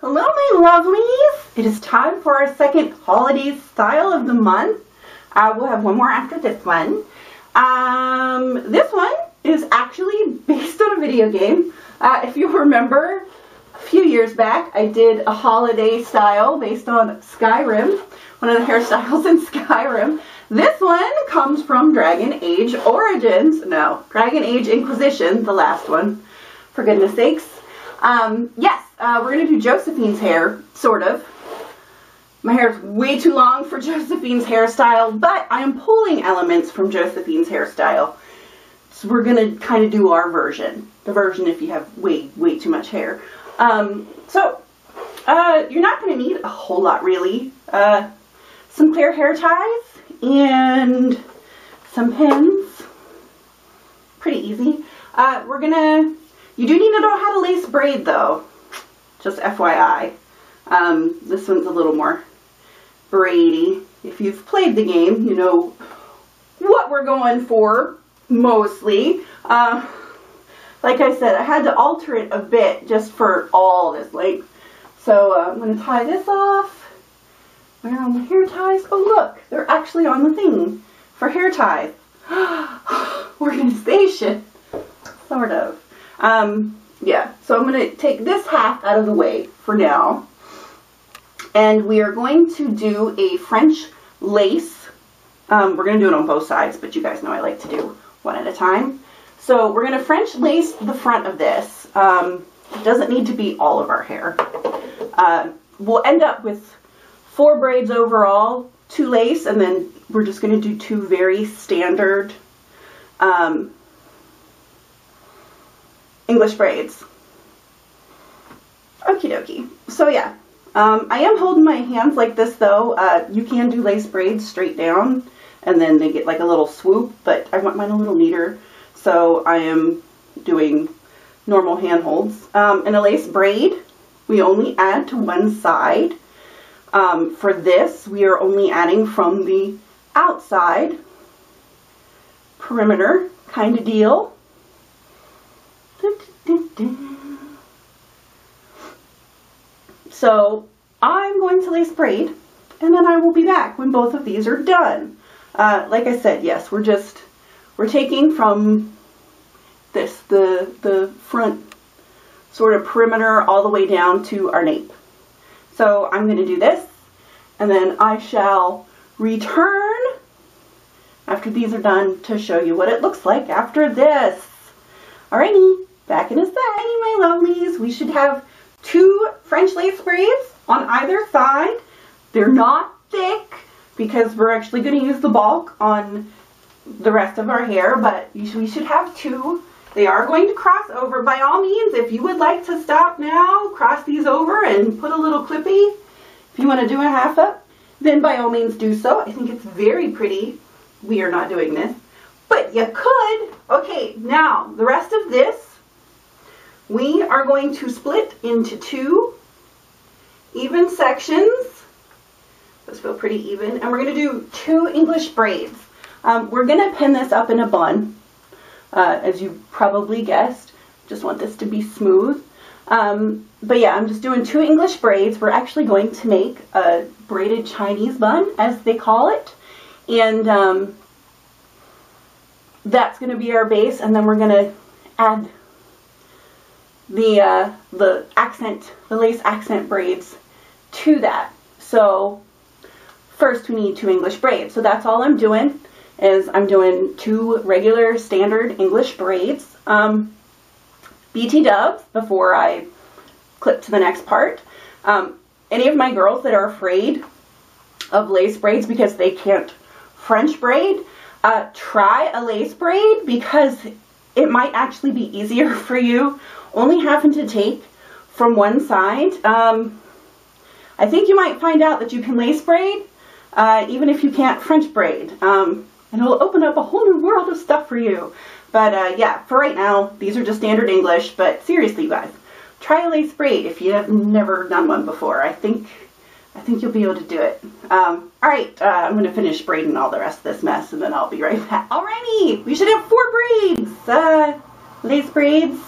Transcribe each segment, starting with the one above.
Hello my lovelies! It is time for our second holiday style of the month. We'll have one more after this one. This one is actually based on a video game. If you remember, a few years back I did a holiday style based on Skyrim, one of the hairstyles in Skyrim. This one comes from Dragon Age Origins. No, Dragon Age Inquisition, the last one, for goodness sakes. Yes, we're going to do Josephine's hair, sort of. My hair is way too long for Josephine's hairstyle, but I am pulling elements from Josephine's hairstyle. So we're going to kind of do our version. The version if you have way too much hair. You're not going to need a whole lot, really. Some clear hair ties and some pins. Pretty easy. You do need to know how to lace braid though, just FYI. This one's a little more braidy. If you've played the game, you know what we're going for, mostly. Like I said, I had to alter it a bit just for all this length. So I'm going to tie this off. Where are my hair ties? Oh look, they're actually on the thing for hair ties. Organization, sort of. Yeah, so I'm going to take this half out of the way for now. And we are going to do a French lace. We're going to do it on both sides, but you guys know I like to do one at a time. So we're going to French lace the front of this. It doesn't need to be all of our hair. We'll end up with 4 braids overall, 2 lace, and then we're just going to do 2 very standard English braids. Okie dokie. So yeah, I am holding my hands like this though. You can do lace braids straight down and then they get like a little swoop, but I want mine a little neater. So I am doing normal hand holds. In a lace braid, we only add to one side. For this, we are only adding from the outside perimeter kind of deal. So I'm going to lace braid and then I will be back when both of these are done. Like I said, yes, we're taking from this, the front sort of perimeter all the way down to our nape. So I'm going to do this and then I shall return after these are done to show you what it looks like after this. Alrighty, back in a sec, my lovelies. We should have 2 French lace braids on either side. They're not thick because we're actually going to use the bulk on the rest of our hair, but we should have 2. They are going to cross over. By all means, if you would like to stop now, cross these over and put a little clippy. If you want to do a half up, then by all means do so. I think it's very pretty. We are not doing this, but you could. Okay, now the rest of this, we are going to split into 2 even sections. Those feel pretty even. And we're going to do 2 English braids. We're going to pin this up in a bun, as you probably guessed. Just want this to be smooth. But yeah, I'm just doing 2 English braids. We're actually going to make a braided Chinese bun, as they call it. And that's going to be our base. And then we're going to add the lace accent braids to that. So first we need 2 English braids. So that's all I'm doing, is I'm doing 2 regular standard English braids. BT dubs before I clip to the next part. Any of my girls that are afraid of lace braids because they can't French braid, try a lace braid because it might actually be easier for you only having to take from one side. I think you might find out that you can lace braid even if you can't French braid. And it'll open up a whole new world of stuff for you. But yeah, for right now, these are just standard English. But seriously, you guys, try a lace braid if you have never done one before. I think you'll be able to do it. Alright, I'm going to finish braiding all the rest of this mess and then I'll be right back. Alrighty, we should have 4 braids. Lace braids,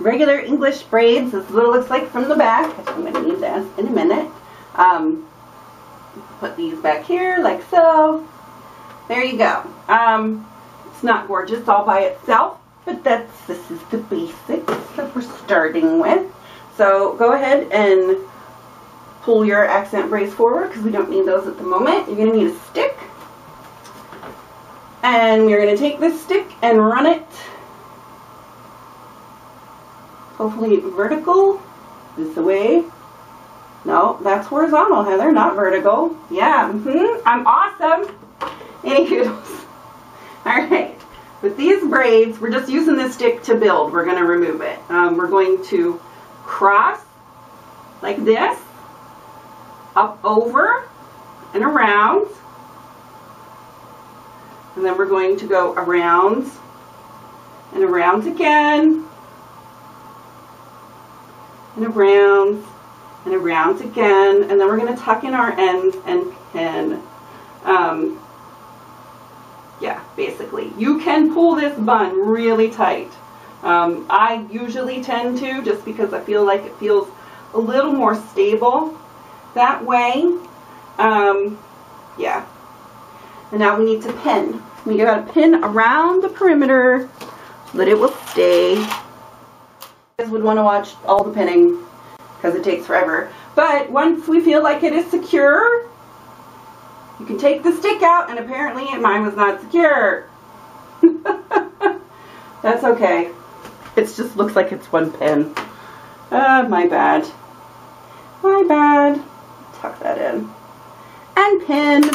regular English braids. This is what it looks like from the back. I'm going to need this in a minute. Put these back here like so. There you go. It's not gorgeous all by itself, but this is the basics that we're starting with. So go ahead and pull your accent braids forward because we don't need those at the moment. You're going to need a stick. And we're going to take this stick and run it, hopefully vertical is the way. No, that's horizontal, Heather, not vertical. Yeah, I'm awesome. Anywho, alright, with these braids, we're just using this stick to build. We're going to remove it. We're going to cross like this, up over and around. And then we're going to go around and around again, and around and around again, and then we're going to tuck in our ends and pin. Yeah, basically. You can pull this bun really tight. I usually tend to, just because I feel like it feels a little more stable that way. Yeah. And now we need to pin. We got to pin around the perimeter so that it will stay. You guys would want to watch all the pinning because it takes forever. But once we feel like it is secure, you can take the stick out, and apparently mine was not secure. That's okay. It just looks like it's one pin. My bad. My bad. Tuck that in. And pin.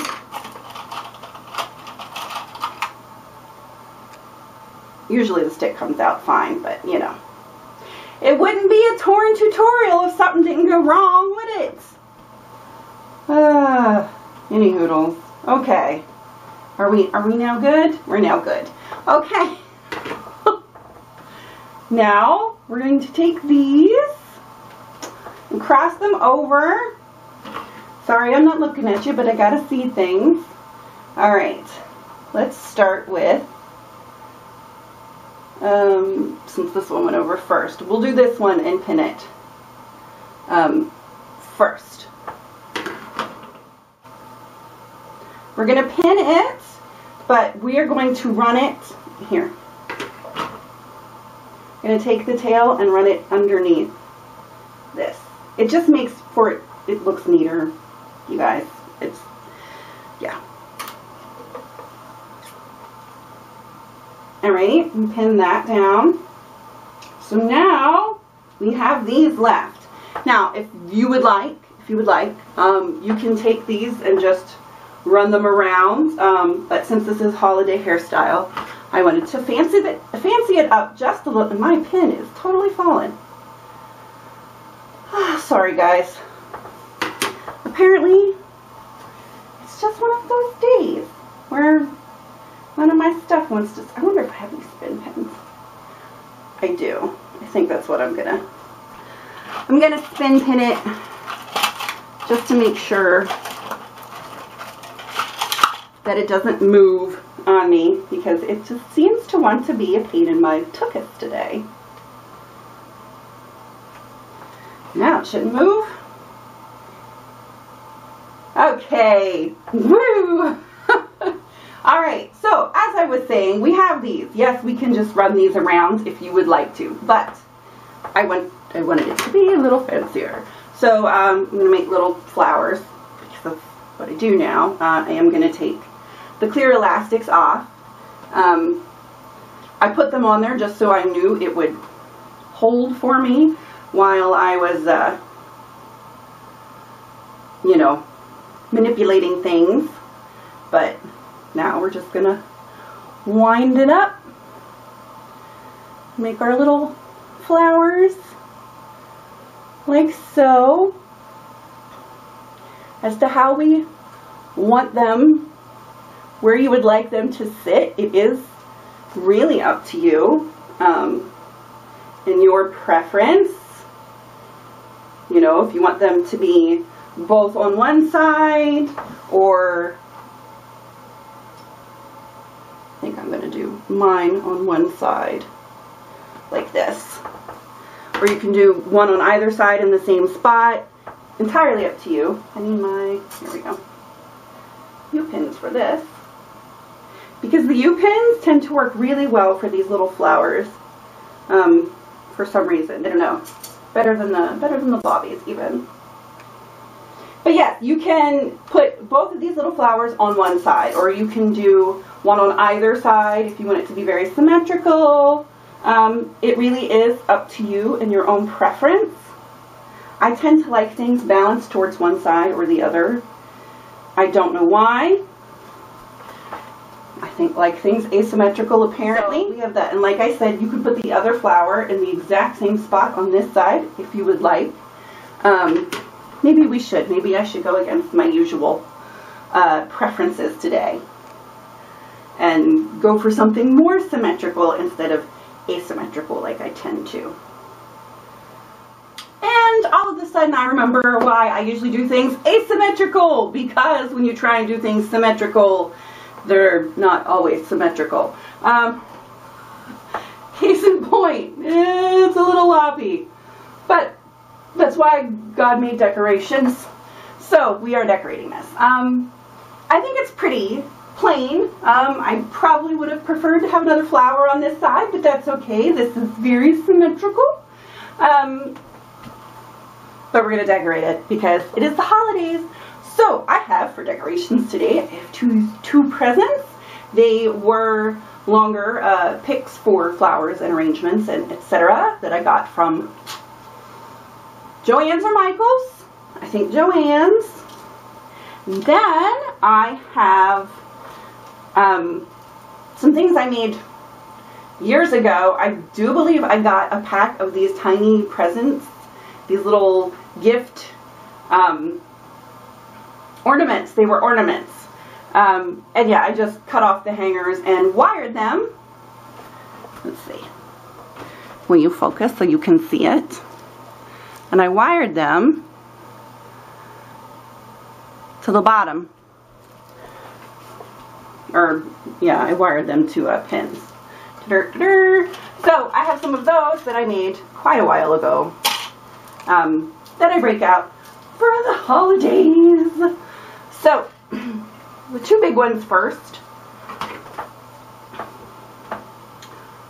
Usually the stick comes out fine, but you know. It wouldn't be a torn tutorial if something didn't go wrong, would it? Any hoodles. Okay. Are we now good? We're now good. Okay. Now we're going to take these and cross them over. Sorry, I'm not looking at you, but I gotta see things. Alright. Let's start with since this one went over first, we'll do this one and pin it first. We're going to pin it, but we are going to run it here. I'm going to take the tail and run it underneath this. It just makes for it looks neater, you guys. It's, yeah. Alright, and pin that down. So now we have these left. Now, if you would like, you can take these and just run them around. But since this is holiday hairstyle, I wanted to fancy it up just a little. And my pin is totally fallen. Sorry, guys. Apparently, it's just one of those days where none of my stuff wants to. I wonder if I have these spin pins. I do. I think that's what I'm gonna spin pin it just to make sure that it doesn't move on me, because it just seems to want to be a pain in my tuchus today. Now it shouldn't move. Okay. Woo! Alright, so as I was saying, we have these. Yes, we can just run these around if you would like to, but I wanted it to be a little fancier. So I'm going to make little flowers, because that's what I do now. I am going to take the clear elastics off. I put them on there just so I knew it would hold for me while I was, you know, manipulating things. But now we're just gonna wind it up, make our little flowers like so. As to how we want them, where you would like them to sit, it is really up to you, in your preference. You know, if you want them to be both on one side, or I think I'm going to do mine on one side, like this. or you can do one on either side in the same spot. Entirely up to you. I need my, here we go, U-pins for this. Because the U-pins tend to work really well for these little flowers. For some reason, I don't know. Better than the bobbies even. But yes, you can put both of these little flowers on one side, or you can do one on either side if you want it to be very symmetrical. It really is up to you and your own preference. I tend to like things balanced towards one side or the other. I don't know why. I think like things asymmetrical apparently. So we have that, and like I said, you could put the other flower in the exact same spot on this side if you would like. Maybe we should. Maybe I should go against my usual preferences today and go for something more symmetrical instead of asymmetrical like I tend to. And all of a sudden I remember why I usually do things asymmetrical, because when you try and do things symmetrical, they're not always symmetrical. Case in point, it's a little loppy, but that's why God made decorations. So we are decorating this. I think it's pretty plain. I probably would have preferred to have another flower on this side, but that's okay. This is very symmetrical. But we're going to decorate it because it is the holidays. So I have for decorations today, I have two presents. They were longer picks for flowers and arrangements and etc. that I got from Joann's or Michael's. I think Joann's. Then I have some things I made years ago. I do believe I got a pack of these tiny presents, these little gift ornaments. They were ornaments. And yeah, I just cut off the hangers and wired them. Let's see. Will you focus so you can see it? And I wired them to the bottom. Or, yeah, I wired them to pins. So I have some of those that I made quite a while ago that I break out for the holidays. So, the two big ones first.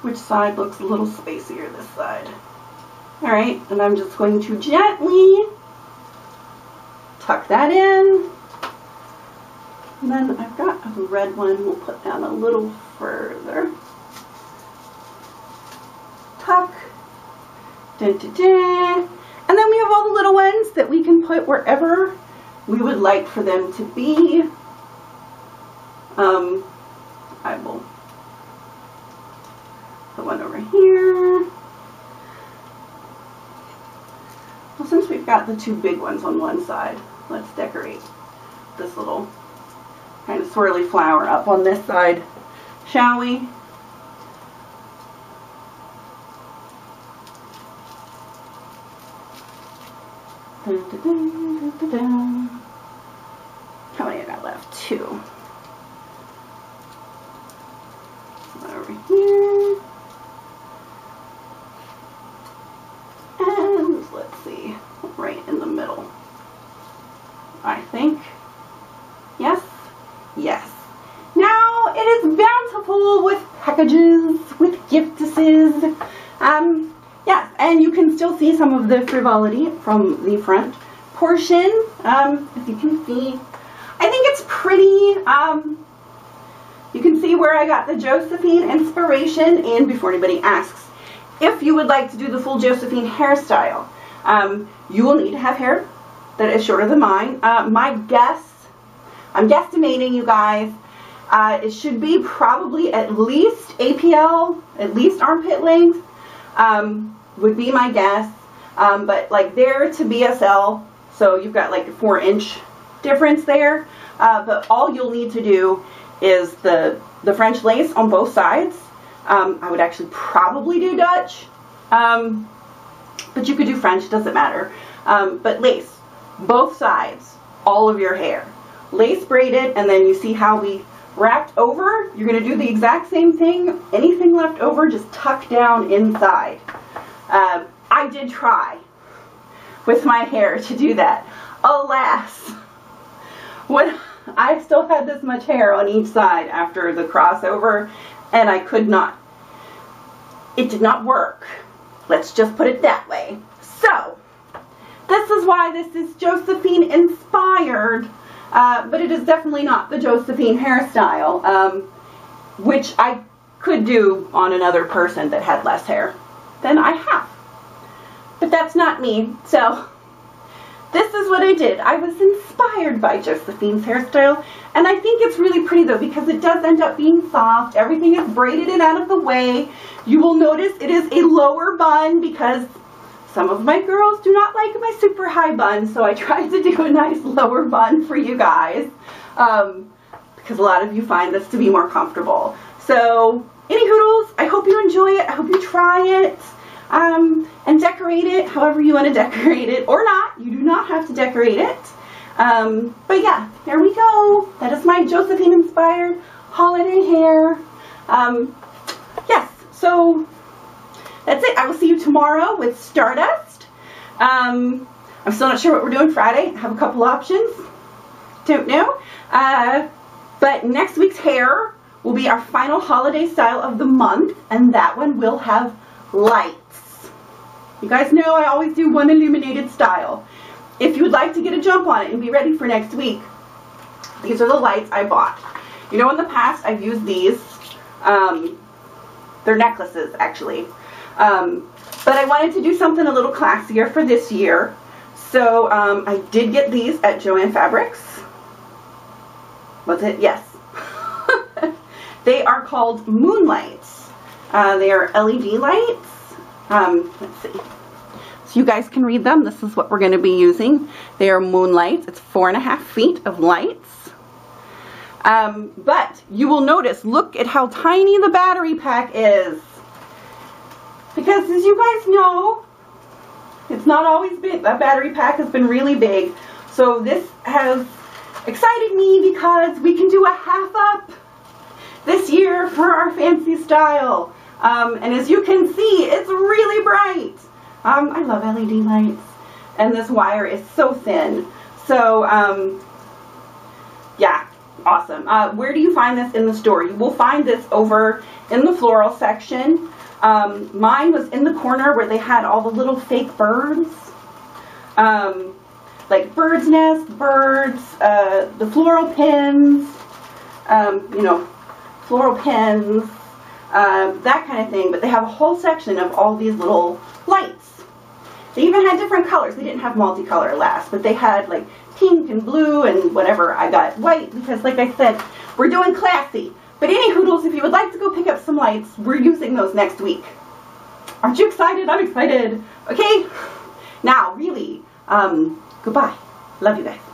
Which side looks a little spacier? This side. Alright, and I'm just going to gently tuck that in. And then I've got a red one we'll put down a little further. Tuck. Dun, dun, dun. And then we have all the little ones that we can put wherever we would like for them to be. I will put one over here. Well, since we've got the two big ones on one side, let's decorate this little kind of swirly flower up on this side, shall we? Dun, dun, dun, dun, dun. How many I got left? Two. One over here. And let's see, right in the middle. I think. Yes? Yes. Now it is bountiful with packages, with giftuses. Yes, and you can still see some of the frivolity from the front portion, as you can see. I think it's pretty. You can see where I got the Josephine inspiration, and before anybody asks, if you would like to do the full Josephine hairstyle, you will need to have hair that is shorter than mine. My guess, I'm guesstimating, you guys, it should be probably at least APL, at least armpit length, would be my guess. But like there to BSL, so you've got like a 4-inch difference there. But all you'll need to do is the French lace on both sides. I would actually probably do Dutch, but you could do French, doesn't matter. But lace, both sides, all of your hair. Lace braided, and then you see how we wrapped over. You're going to do the exact same thing. Anything left over, just tuck down inside. I did try with my hair to do that. Alas, when I still had this much hair on each side after the crossover, and I could not. It did not work. Let's just put it that way. So, this is why this is Josephine inspired, but it is definitely not the Josephine hairstyle, which I could do on another person that had less hair than I have. But that's not me, so this is what I did. I was inspired by Josephine's hairstyle, and I think it's really pretty though because it does end up being soft. Everything is braided and out of the way. You will notice it is a lower bun because some of my girls do not like my super high bun, so I tried to do a nice lower bun for you guys because a lot of you find this to be more comfortable. So, any hoodles, I hope you enjoy it. I hope you try it. And decorate it however you want to decorate it, or not. You do not have to decorate it. But yeah, there we go. That is my Josephine inspired holiday hair. Yes, so that's it. I will see you tomorrow with Stardust. I'm still not sure what we're doing Friday. I have a couple options. Don't know. But next week's hair will be our final holiday style of the month, and that one will have lights. You guys know I always do one illuminated style. If you would like to get a jump on it and be ready for next week, these are the lights I bought. You know, in the past I've used these. They're necklaces actually. But I wanted to do something a little classier for this year. So I did get these at Joann Fabrics. Was it? Yes. They are called Moonlights. They are LED lights. Let's see. So you guys can read them. This is what we're going to be using. They are Moonlights. It's 4.5 feet of lights. But you will notice, look at how tiny the battery pack is. Because as you guys know, it's not always big. That battery pack has been really big. So this has excited me because we can do a half up this year for our fancy style. And as you can see, it's really bright. I love LED lights. And this wire is so thin. So, yeah, awesome. Where do you find this in the store? You will find this over in the floral section. Mine was in the corner where they had all the little fake birds. Like bird's nest, birds, the floral pins, you know, floral pins. That kind of thing, but they have a whole section of all these little lights. They even had different colors. They didn't have multicolor last, but they had like pink and blue and whatever. I got white because, like I said, we're doing classy. But any hoodles, if you would like to go pick up some lights, we're using those next week. Aren't you excited? I'm excited. Okay, now really, goodbye. Love you guys.